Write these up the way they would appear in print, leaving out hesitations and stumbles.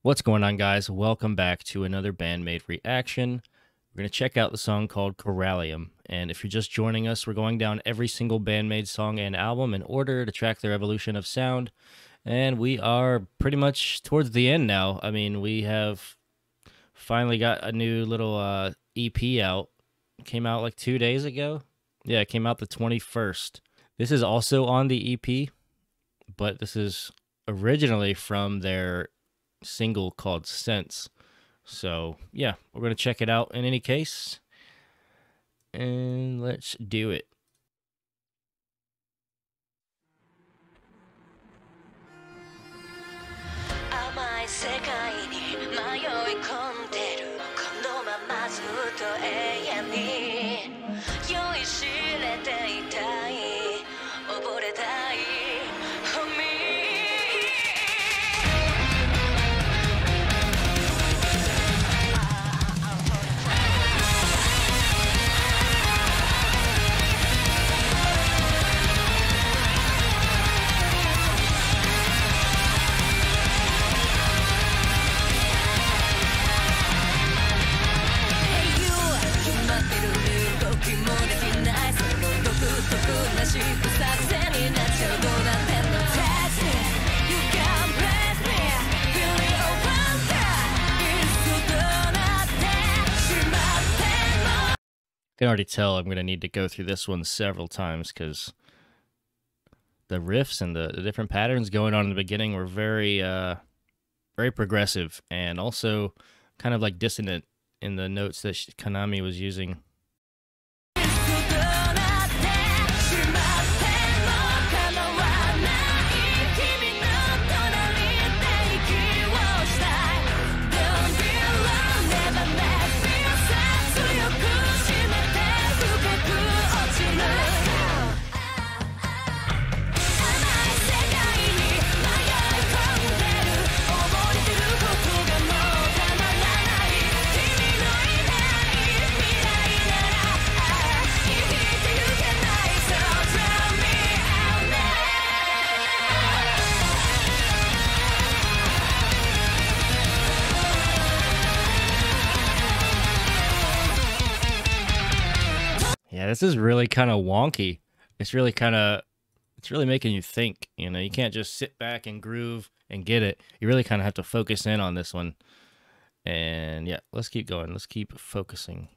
What's going on, guys? Welcome back to another Band-Maid reaction. We're going to check out the song called Corallium. And if you're just joining us, we're going down every single Band-Maid song and album in order to track their evolution of sound. And we are pretty much towards the end now. I mean, we have finally got a new little EP out. It came out like 2 days ago. Yeah, it came out the 21st. This is also on the EP, but this is originally from their single called Sense. So yeah, we're gonna check it out in any case, and let's do it. I can already tell I'm going to need to go through this one several times because the riffs and the different patterns going on in the beginning were very progressive and also kind of like dissonant in the notes that Konami was using. Yeah, this is really kind of wonky. It's really making you think, you know. You can't just sit back and groove and get it. You really kind of have to focus in on this one. And yeah, let's keep going. Let's keep focusing.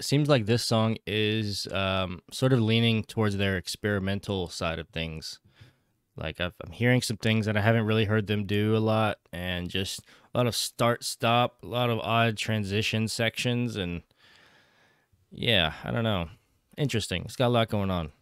Seems like this song is sort of leaning towards their experimental side of things. Like I'm hearing some things that I haven't really heard them do a lot, and just a lot of start-stop, a lot of odd transition sections, and yeah, I don't know. Interesting. It's got a lot going on.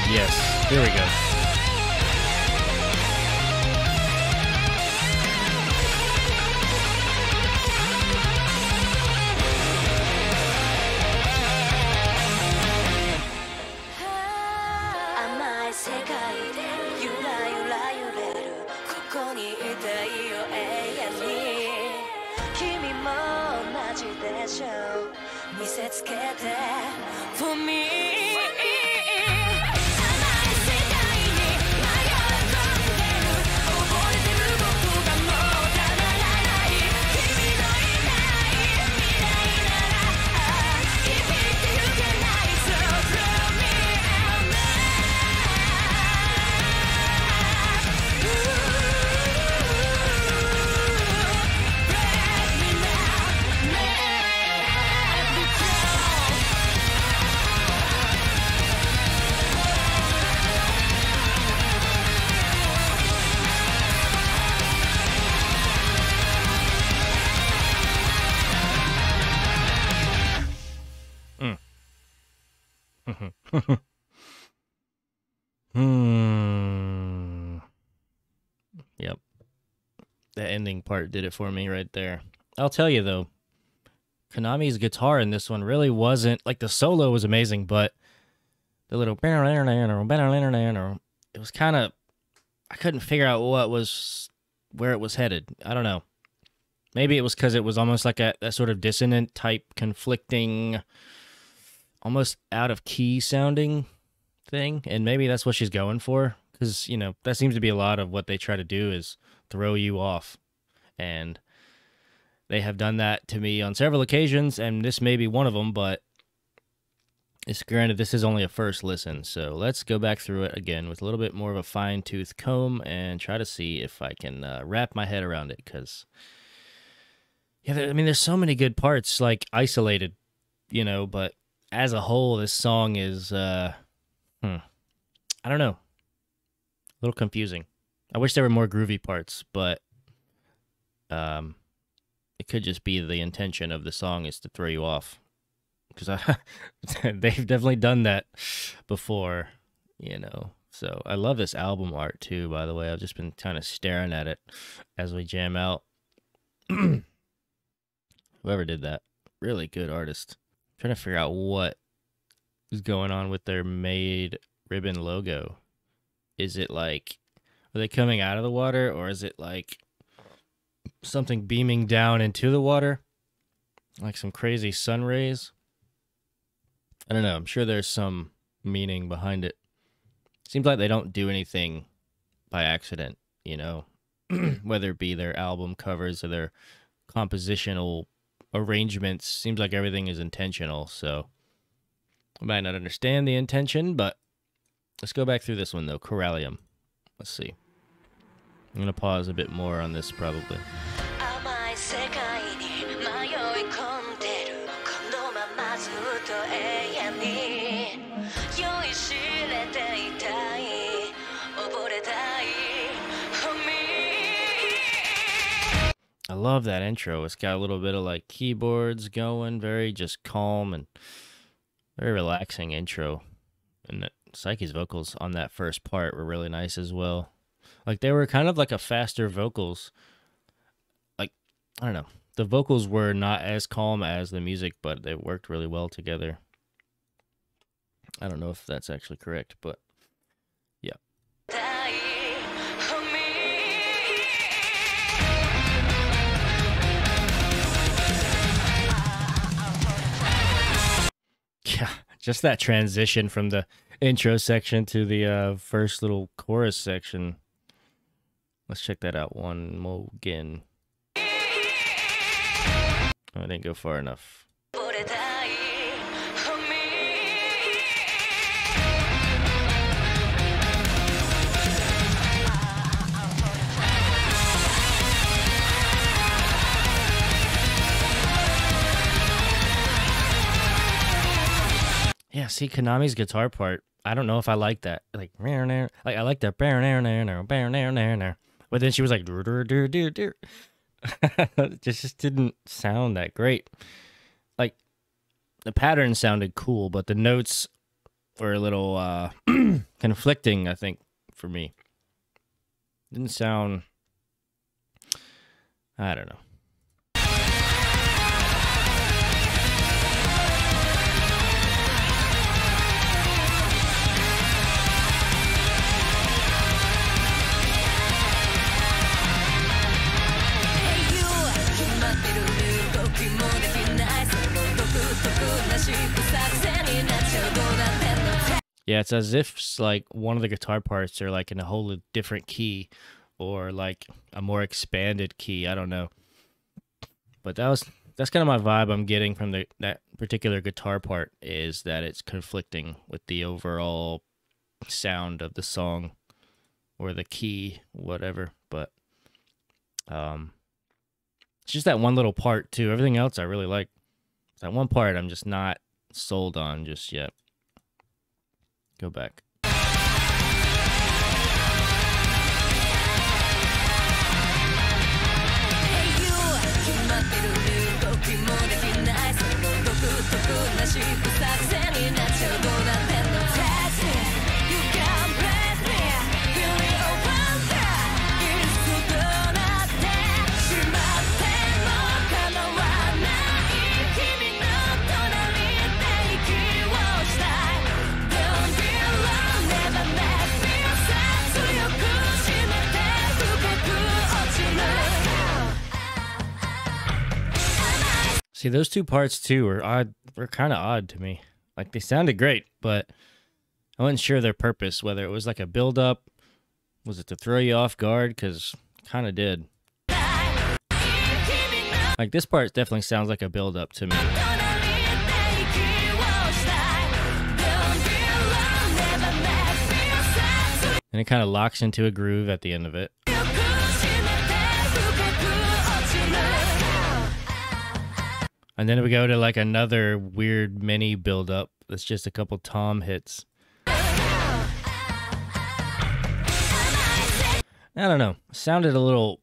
Yes, here we go. For me. Yep. The ending part did it for me right there. I'll tell you though, Konami's guitar in this one really wasn't like the solo was amazing, but the little it was kind of, I couldn't figure out where it was headed. I don't know. Maybe it was because it was almost like a sort of dissonant type, conflicting, almost out of key sounding thing, and maybe that's what she's going for. Because that seems to be a lot of what they try to do is throw you off, and they have done that to me on several occasions, and this may be one of them. But it's granted, this is only a first listen, so let's go back through it again with a little bit more of a fine-tooth comb and try to see if I can wrap my head around it. Because yeah, there's so many good parts, like isolated, but as a whole, this song is, I don't know, a little confusing. I wish there were more groovy parts, but it could just be the intention of the song is to throw you off. Because they've definitely done that before, So I love this album art too, by the way. I've just been kind of staring at it as we jam out. Whoever did that, really good artist. I'm trying to figure out what is going on with their Maid ribbon logo. Is it like, are they coming out of the water, or is it like something beaming down into the water? Like some crazy sun rays? I don't know. I'm sure there's some meaning behind it. Seems like they don't do anything by accident, whether it be their album covers or their compositional arrangements. Seems like everything is intentional, so I might not understand the intention, but let's go back through this one, though. Corallium. Let's see. I'm going to pause a bit more on this, probably. I love that intro. It's got a little bit of like keyboards going, very just calm and very relaxing intro. And Psyche's vocals on that first part were really nice as well. Like they were kind of like a faster vocals. Like, I don't know. The vocals were not as calm as the music, but they worked really well together. I don't know if that's actually correct, but yeah. Yeah, just that transition from the intro section to the first little chorus section. Let's check that out one more again. Oh, I didn't go far enough. Yeah, see, Konami's guitar part, I don't know if I like that. Like I like that. But then she was like, it just didn't sound that great. Like, the pattern sounded cool, but the notes were a little conflicting, I think, for me. Didn't sound, I don't know. Yeah, it's as if like one of the guitar parts are like in a whole different key, or like a more expanded key. I don't know, but that's kind of my vibe I'm getting from that particular guitar part, is that it's conflicting with the overall sound of the song or the key, whatever. But it's just that one little part too. Everything else I really like. That one part I'm just not sold on just yet. Go back. See, those two parts too were odd. Were kind of odd to me. Like they sounded great, but I wasn't sure their purpose. Whether it was like a build up, was it to throw you off guard? Because kind of did. Like this part definitely sounds like a build up to me. And it kind of locks into a groove at the end of it. And then we go to like another weird mini build up. That's just a couple tom hits. I don't know. Sounded a little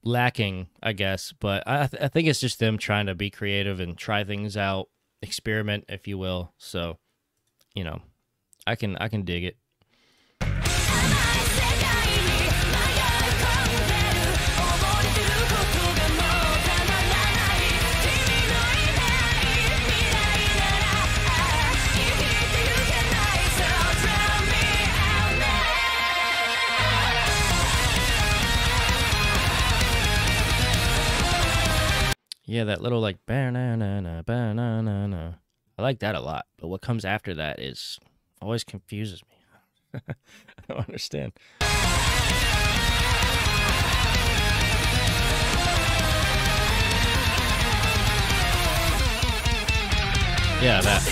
lacking, I guess, but I think it's just them trying to be creative and try things out, experiment, if you will. So, you know, I can dig it. Yeah, that little like banana, banana. I like that a lot, but what comes after that is always confuses me. I don't understand. Yeah, that.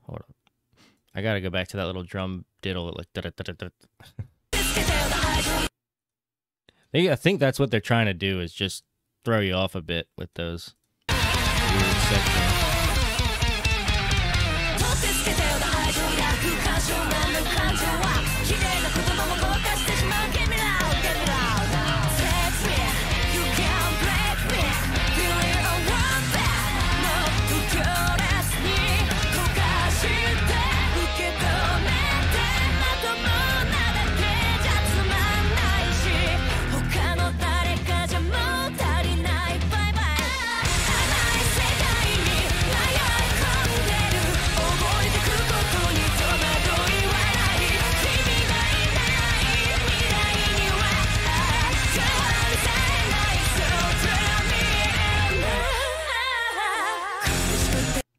Hold on. I gotta go back to that little drum diddle. Like, I think that's what they're trying to do, is just throw you off a bit with those weird sections.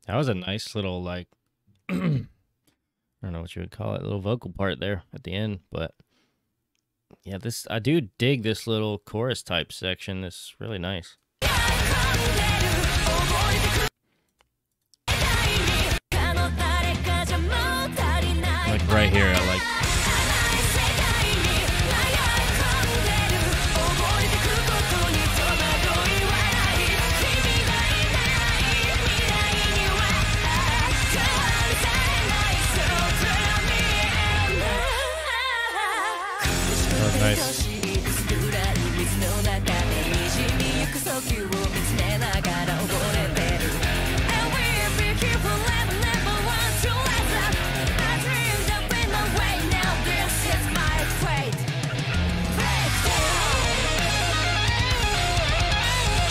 That was a nice little, like, I don't know what you would call it, little vocal part there at the end, but yeah, I do dig this little chorus type section. It's really nice. Like right here, I like. Nice.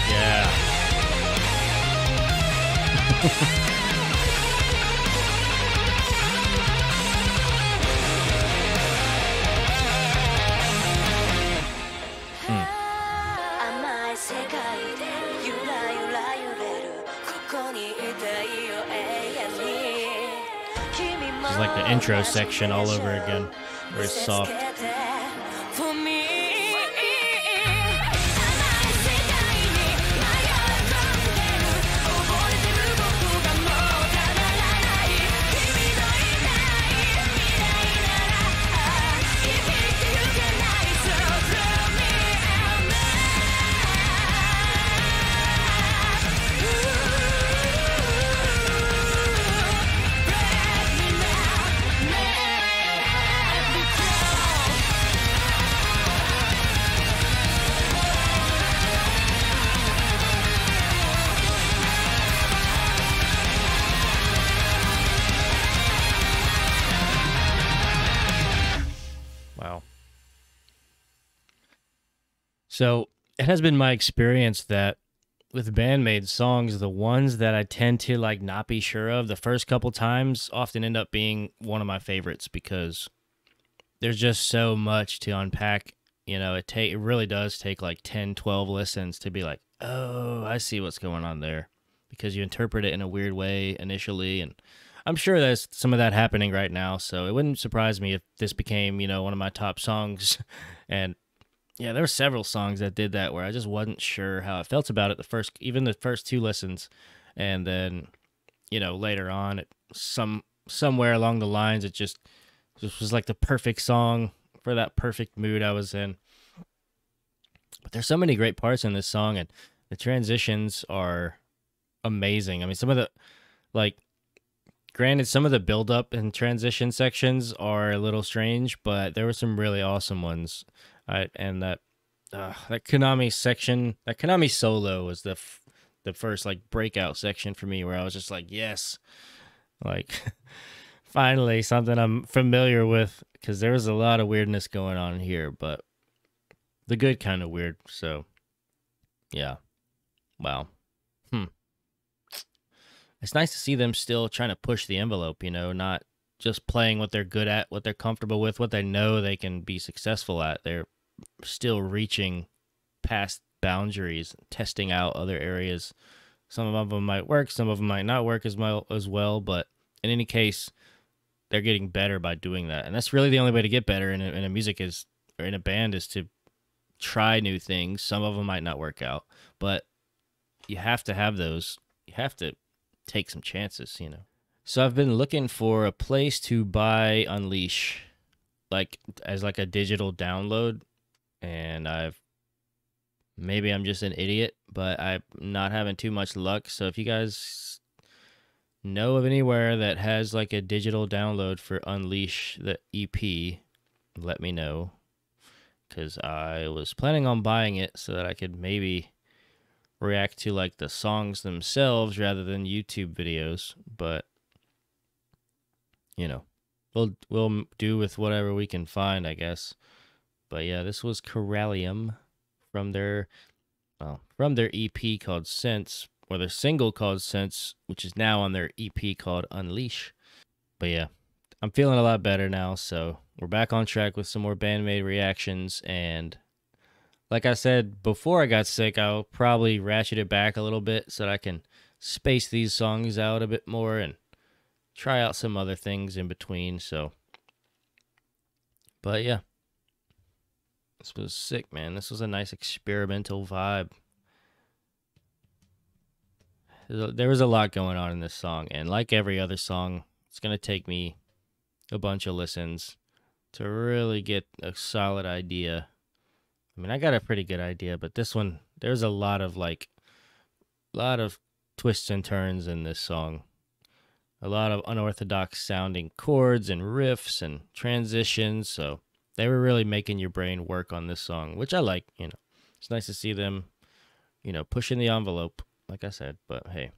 Yeah. It's like the intro section all over again, where it's soft. Wow. So it has been my experience that with Band-Maid songs, the ones that I tend to like not be sure of the first couple times often end up being one of my favorites, because there's just so much to unpack. It really does take like 10, 12 listens to be like, oh, I see what's going on there, because you interpret it in a weird way initially, and I'm sure there's some of that happening right now. So it wouldn't surprise me if this became, one of my top songs. And yeah, there were several songs that did that where I just wasn't sure how I felt about it even the first two listens, and then later on, somewhere along the lines, it just was like the perfect song for that perfect mood I was in. But there's so many great parts in this song, and the transitions are amazing. I mean, some of the like, granted, some of the build up and transition sections are a little strange, but there were some really awesome ones. And that Konami section, that Konami solo was the first like breakout section for me, where I was just like, yes, like finally something I'm familiar with, because there was a lot of weirdness going on here, but the good kind of weird. So yeah, wow. It's nice to see them still trying to push the envelope, not just playing what they're good at, what they're comfortable with, what they know they can be successful at. They're still reaching past boundaries, testing out other areas. Some of them might work, some of them might not work as well, but in any case, they're getting better by doing that. And that's really the only way to get better in a music or in a band, is to try new things. Some of them might not work out, but you have to have those. You have to take some chances. So I've been looking for a place to buy Unleash, like as like a digital download, and maybe I'm just an idiot, but I'm not having too much luck. So if you guys know of anywhere that has like a digital download for Unleash, the EP, let me know, because I was planning on buying it so that I could maybe react to like the songs themselves rather than YouTube videos. But we'll do with whatever we can find, I guess. But yeah, this was Corallium from their EP called Sense, or their single called Sense, which is now on their EP called Unleash. But yeah, I'm feeling a lot better now, so we're back on track with some more Band-Maid reactions. And like I said, before I got sick, I'll probably ratchet it back a little bit so that I can space these songs out a bit more and try out some other things in between. But yeah, this was sick, man. This was a nice experimental vibe. There was a lot going on in this song, and like every other song, it's going to take me a bunch of listens to really get a solid idea. I mean, I got a pretty good idea, but this one, there's a lot of twists and turns in this song. A lot of unorthodox sounding chords and riffs and transitions. So they were really making your brain work on this song, which I like. It's nice to see them, pushing the envelope, like I said. But hey.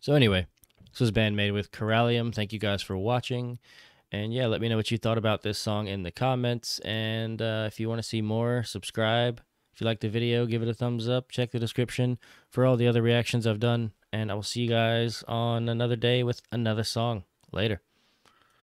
So anyway, this was Band-Maid with Corallium. Thank you guys for watching. And yeah, let me know what you thought about this song in the comments. And if you want to see more, subscribe. If you liked the video, give it a thumbs up. Check the description for all the other reactions I've done. And I will see you guys on another day with another song. Later.